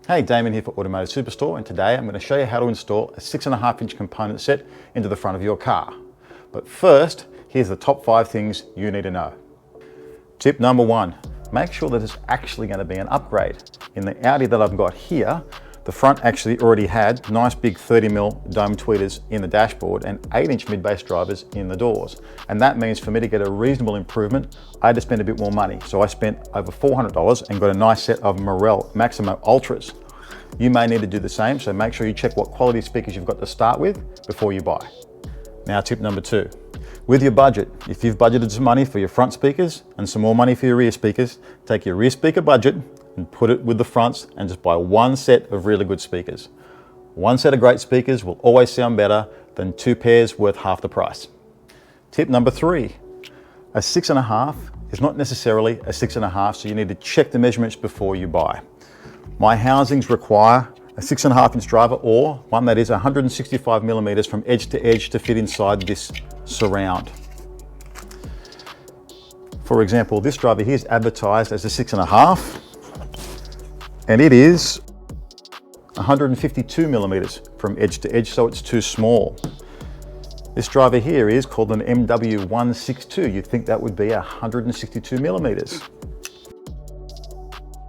Hey, Damon here for Automotive Superstore, and today I'm going to show you how to install a 6.5-inch component set into the front of your car. But first, here's the top 5 things you need to know. Tip number 1, make sure that it's actually going to be an upgrade. In the Audi that I've got here, the front actually already had nice big 30mm dome tweeters in the dashboard and 8-inch mid-base drivers in the doors. And that means for me to get a reasonable improvement, I had to spend a bit more money. So I spent over $400 and got a nice set of Morel Maximo Ultras. You may need to do the same, so make sure you check what quality speakers you've got to start with before you buy. Now tip number 2, with your budget, if you've budgeted some money for your front speakers and some more money for your rear speakers, take your rear speaker budget and put it with the fronts and just buy one set of really good speakers. One set of great speakers will always sound better than 2 pairs worth half the price. Tip number 3, a 6.5 is not necessarily a 6.5, so you need to check the measurements before you buy. My housings require a 6.5-inch driver or one that is 165mm from edge to edge to fit inside this surround. For example, this driver here is advertised as a 6.5, and it is 152mm from edge to edge, so it's too small. This driver here is called an MW162. You'd think that would be 162mm.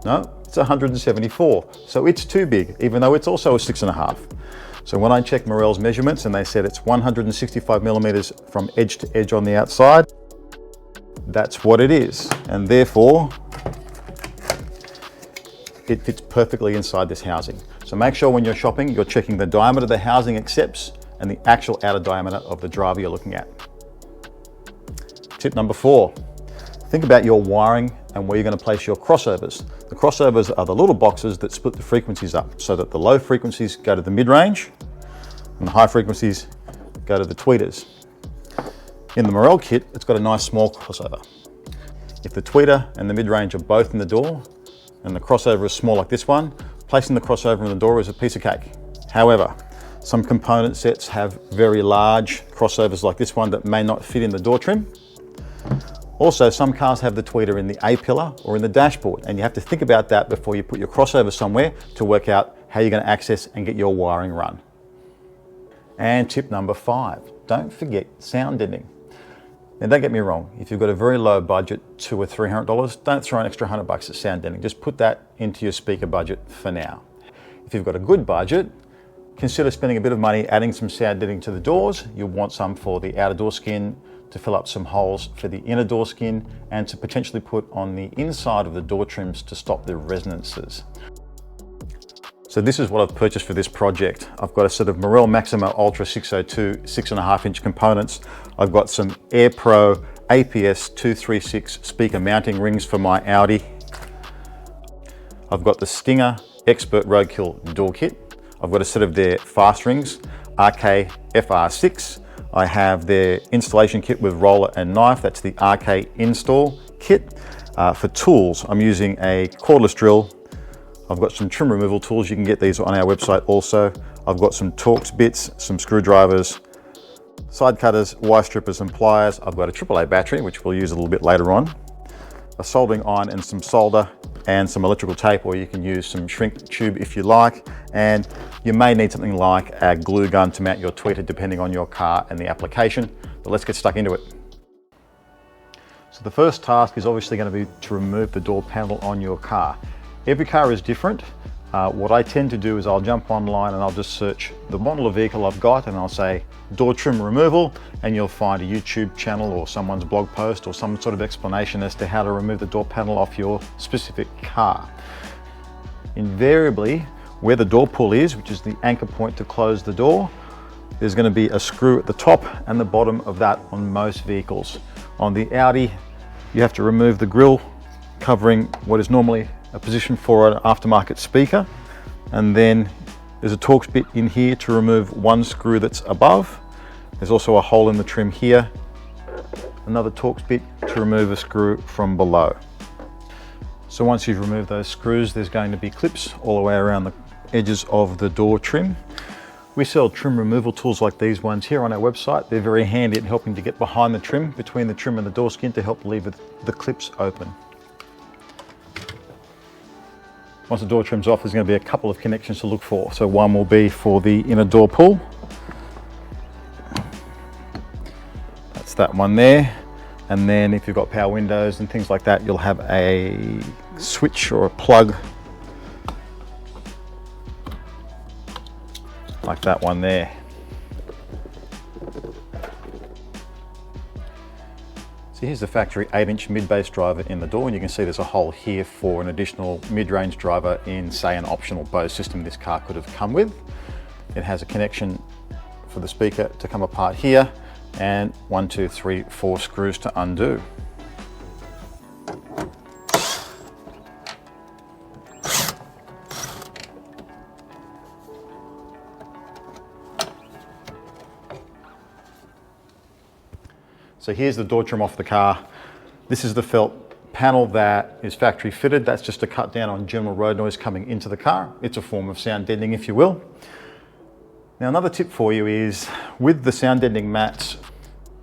No, it's 174, so it's too big, even though it's also a 6.5. So when I checked Morel's measurements and they said it's 165mm from edge to edge on the outside, that's what it is, and therefore it fits perfectly inside this housing. So make sure when you're shopping, you're checking the diameter the housing accepts and the actual outer diameter of the driver you're looking at. Tip number 4, think about your wiring and where you're going to place your crossovers. The crossovers are the little boxes that split the frequencies up so that the low frequencies go to the mid-range and the high frequencies go to the tweeters. In the Morel kit, it's got a nice small crossover. If the tweeter and the mid-range are both in the door and the crossover is small like this one, placing the crossover in the door is a piece of cake. However, some component sets have very large crossovers like this one that may not fit in the door trim. Also, some cars have the tweeter in the A-pillar or in the dashboard, and you have to think about that before you put your crossover somewhere to work out how you're going to access and get your wiring run. And tip number 5, don't forget sound deadening. Now don't get me wrong, if you've got a very low budget, $200 or $300, don't throw an extra $100 at sound deadening. Just put that into your speaker budget for now. If you've got a good budget, consider spending a bit of money adding some sound deadening to the doors. You'll want some for the outer door skin, to fill up some holes for the inner door skin, and to potentially put on the inside of the door trims to stop the resonances. So this is what I've purchased for this project. I've got a set of Morel Maximo Ultra 602 6.5-inch components. I've got some AirPro APS 236 speaker mounting rings for my Audi. I've got the Stinger Expert Roadkill door kit. I've got a set of their fast rings, RK FR6. I have their installation kit with roller and knife. That's the RK install kit. For tools, I'm using a cordless drill. I've got some trim removal tools. You can get these on our website also. I've got some Torx bits, some screwdrivers, side cutters, wire strippers and pliers. I've got a AAA battery, which we'll use a little bit later on, a soldering iron and some solder, and some electrical tape, or you can use some shrink tube if you like, and you may need something like a glue gun to mount your tweeter depending on your car and the application. But let's get stuck into it. So the first task is obviously going to be to remove the door panel on your car. Every car is different. What I tend to do is I'll jump online and I'll just search the model of vehicle I've got and I'll say door trim removal, and you'll find a YouTube channel or someone's blog post or some sort of explanation as to how to remove the door panel off your specific car. Invariably, where the door pull is, which is the anchor point to close the door, there's going to be a screw at the top and the bottom of that on most vehicles. On the Audi, you have to remove the grille covering what is normally a position for an aftermarket speaker, and then there's a Torx bit in here to remove one screw that's above. There's also a hole in the trim here, another Torx bit to remove a screw from below. So once you've removed those screws, there's going to be clips all the way around the edges of the door trim. We sell trim removal tools like these ones here on our website. They're very handy in helping to get behind the trim, between the trim and the door skin, to help leave the clips open. Once the door trim's off, there's going to be a couple of connections to look for. So one will be for the inner door pull. That's that one there. And then if you've got power windows and things like that, you'll have a switch or a plug like that one there. So here's the factory 8-inch mid-base driver in the door, and you can see there's a hole here for an additional mid-range driver in, say, an optional Bose system this car could have come with. It has a connection for the speaker to come apart here, and 1, 2, 3, 4 screws to undo. So here's the door trim off the car. This is the felt panel that is factory fitted. That's just to cut down on general road noise coming into the car. It's a form of sound deadening, if you will. Now, another tip for you is with the sound deadening mats,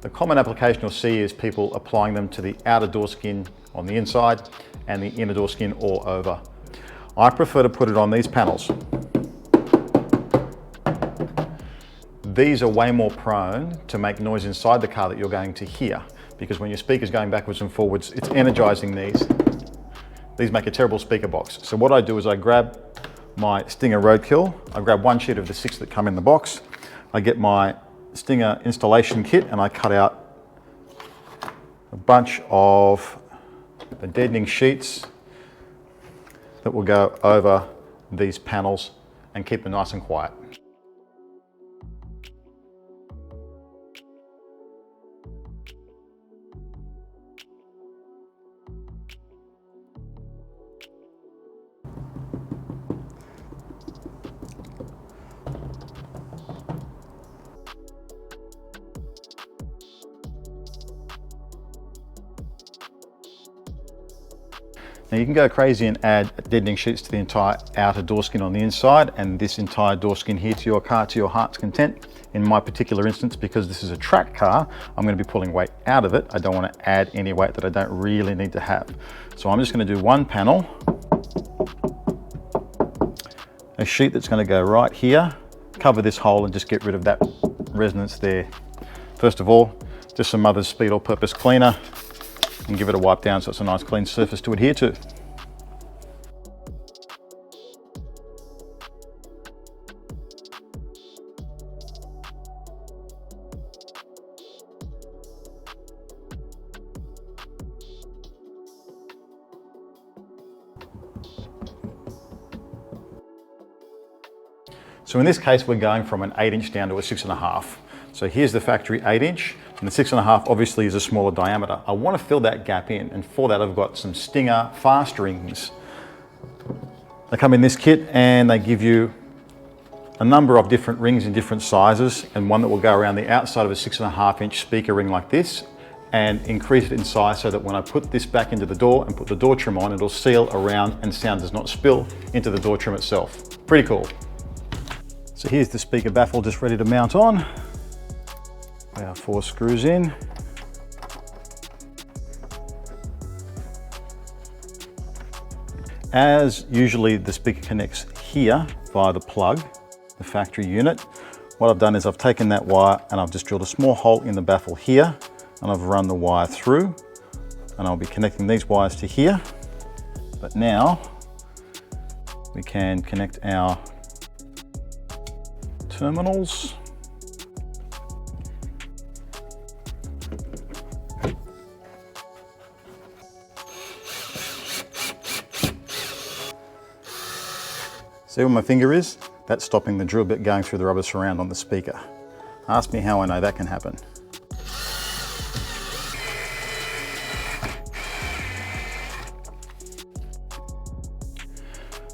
the common application you'll see is people applying them to the outer door skin on the inside and the inner door skin all over. I prefer to put it on these panels. These are way more prone to make noise inside the car that you're going to hear, because when your speaker's going backwards and forwards, it's energizing these. These make a terrible speaker box. So what I do is I grab my Stinger Roadkill, I grab one sheet of the 6 that come in the box, I get my Stinger installation kit and I cut out a bunch of the deadening sheets that will go over these panels and keep them nice and quiet. Now you can go crazy and add deadening sheets to the entire outer door skin on the inside and this entire door skin here to your car to your heart's content. In my particular instance, because this is a track car, I'm going to be pulling weight out of it. I don't want to add any weight that I don't really need to have. So I'm just going to do one panel, a sheet that's going to go right here, cover this hole and just get rid of that resonance there. First of all, just some Mother's Speed All-Purpose Cleaner, and give it a wipe down so it's a nice clean surface to adhere to. So in this case, we're going from an 8-inch down to a 6.5. So here's the factory 8-inch, and the 6.5 obviously is a smaller diameter. I want to fill that gap in, and for that I've got some Stinger fast rings. They come in this kit and they give you a number of different rings in different sizes, and one that will go around the outside of a 6.5-inch speaker ring like this, and increase it in size so that when I put this back into the door and put the door trim on, it'll seal around and sound does not spill into the door trim itself. Pretty cool. So here's the speaker baffle just ready to mount on. Our 4 screws in. As usually the speaker connects here via the plug, the factory unit. What I've done is I've taken that wire and I've just drilled a small hole in the baffle here, and I've run the wire through, and I'll be connecting these wires to here. But now we can connect our terminals. See where my finger is? That's stopping the drill bit going through the rubber surround on the speaker. Ask me how I know that can happen.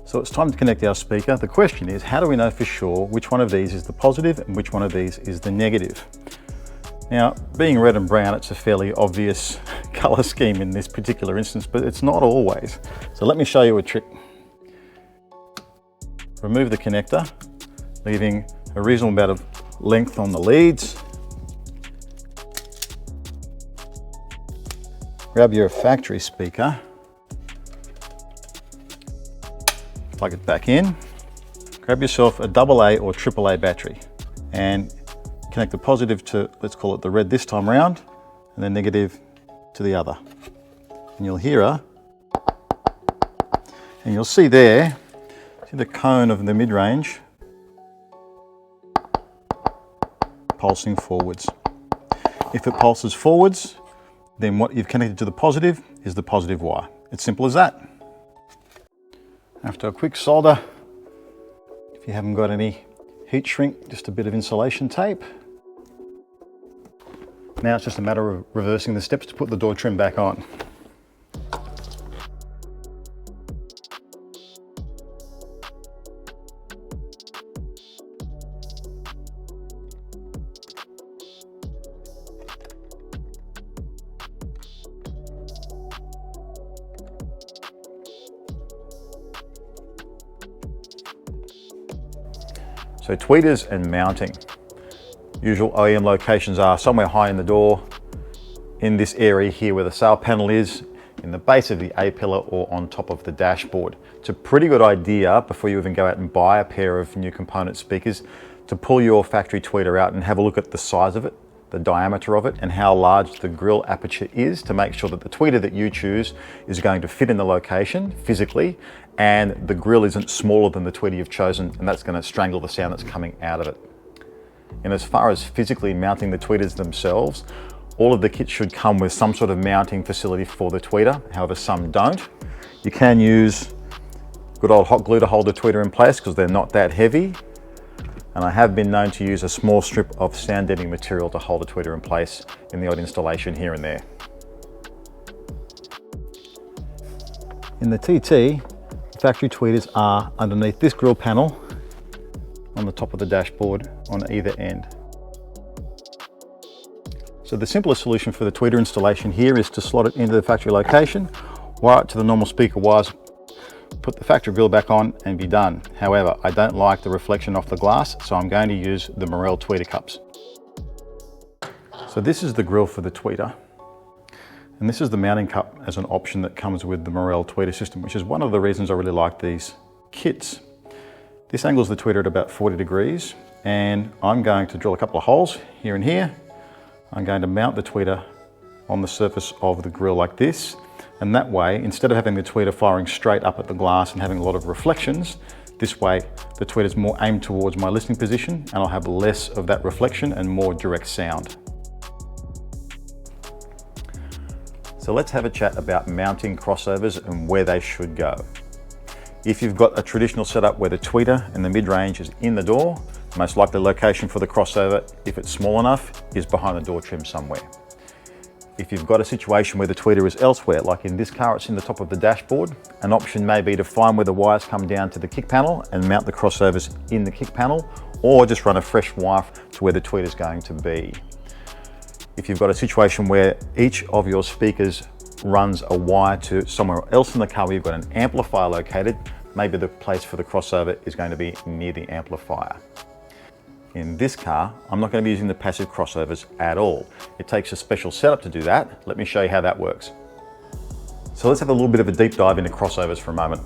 So it's time to connect our speaker. The question is, how do we know for sure which one of these is the positive and which one of these is the negative? Now, being red and brown, it's a fairly obvious color scheme in this particular instance, but it's not always. So let me show you a trick. Remove the connector, leaving a reasonable amount of length on the leads. Grab your factory speaker Plug it back in. Grab yourself a AA or AAA battery and connect the positive to, let's call it the red this time round, and then negative to the other. And you'll hear her, and you'll see there, see the cone of the mid-range pulsing forwards. If it pulses forwards, then what you've connected to the positive is the positive wire. It's simple as that. After a quick solder, if you haven't got any heat shrink, just a bit of insulation tape. Now it's just a matter of reversing the steps to put the door trim back on. So tweeters and mounting. Usual OEM locations are somewhere high in the door, in this area here where the sail panel is, in the base of the A-pillar or on top of the dashboard. It's a pretty good idea before you even go out and buy a pair of new component speakers to pull your factory tweeter out and have a look at the size of it, the diameter of it, and how large the grill aperture is to make sure that the tweeter that you choose is going to fit in the location physically, and the grill isn't smaller than the tweeter you've chosen, and that's going to strangle the sound that's coming out of it. And as far as physically mounting the tweeters themselves, all of the kits should come with some sort of mounting facility for the tweeter. However, some don't. You can use good old hot glue to hold the tweeter in place because they're not that heavy. And I have been known to use a small strip of sound deadening material to hold the tweeter in place in the odd installation here and there. In the TT, factory tweeters are underneath this grill panel on the top of the dashboard on either end. So the simplest solution for the tweeter installation here is to slot it into the factory location, wire it to the normal speaker wires, put the factory grill back on and be done. However, I don't like the reflection off the glass, so I'm going to use the Morel tweeter cups. So this is the grill for the tweeter, and this is the mounting cup as an option that comes with the Morel tweeter system, which is one of the reasons I really like these kits. This angles the tweeter at about 40 degrees, and I'm going to drill a couple of holes here and here. I'm going to mount the tweeter on the surface of the grill like this, and that way, instead of having the tweeter firing straight up at the glass and having a lot of reflections, this way the tweeter is more aimed towards my listening position, and I'll have less of that reflection and more direct sound. So let's have a chat about mounting crossovers and where they should go. If you've got a traditional setup where the tweeter and the mid-range is in the door, most likely location for the crossover, if it's small enough, is behind the door trim somewhere. If you've got a situation where the tweeter is elsewhere, like in this car, it's in the top of the dashboard, an option may be to find where the wires come down to the kick panel and mount the crossovers in the kick panel, or just run a fresh wire to where the tweeter is going to be. If you've got a situation where each of your speakers runs a wire to somewhere else in the car where you've got an amplifier located, maybe the place for the crossover is going to be near the amplifier. In this car, I'm not going to be using the passive crossovers at all. It takes a special setup to do that. Let me show you how that works. So let's have a little bit of a deep dive into crossovers for a moment.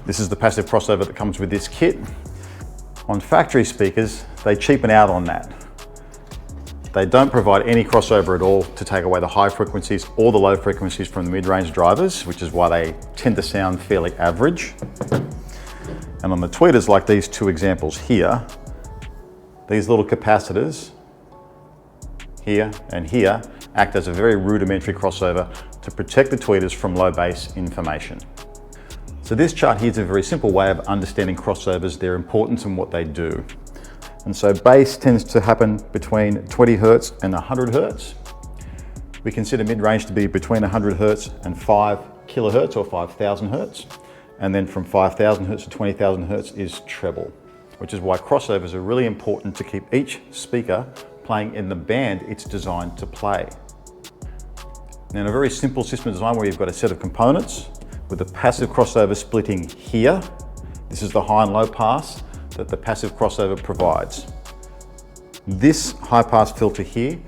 This is the passive crossover that comes with this kit. On factory speakers, they cheapen out on that. They don't provide any crossover at all to take away the high frequencies or the low frequencies from the mid-range drivers, which is why they tend to sound fairly average. And on the tweeters, like these two examples here, these little capacitors here and here act as a very rudimentary crossover to protect the tweeters from low bass information. So this chart here is a very simple way of understanding crossovers, their importance and what they do. And so bass tends to happen between 20 Hertz and 100 Hertz. We consider mid-range to be between 100 Hertz and 5 kilohertz or 5,000 Hertz. And then from 5,000 Hertz to 20,000 Hertz is treble, which is why crossovers are really important to keep each speaker playing in the band it's designed to play. Now in a very simple system design where you've got a set of components with a passive crossover splitting here, this is the high and low pass that the passive crossover provides. This high pass filter here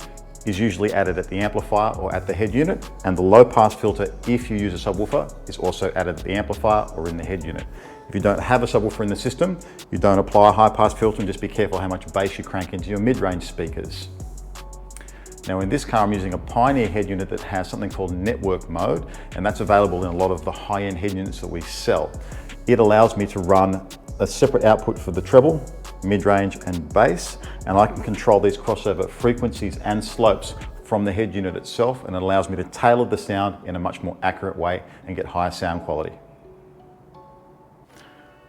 is usually added at the amplifier or at the head unit, and the low pass filter, if you use a subwoofer, is also added at the amplifier or in the head unit. If you don't have a subwoofer in the system, you don't apply a high pass filter, and just be careful how much bass you crank into your mid-range speakers. Now in this car, I'm using a Pioneer head unit that has something called network mode, and that's available in a lot of the high-end head units that we sell. It allows me to run a separate output for the treble, mid-range and bass, and I can control these crossover frequencies and slopes from the head unit itself, and it allows me to tailor the sound in a much more accurate way and get higher sound quality.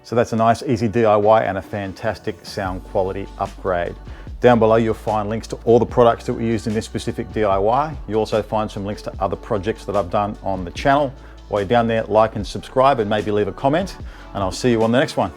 So that's a nice easy DIY and a fantastic sound quality upgrade. Down below you'll find links to all the products that we used in this specific DIY. You'll also find some links to other projects that I've done on the channel. While you're down there, like and subscribe and maybe leave a comment, and I'll see you on the next one.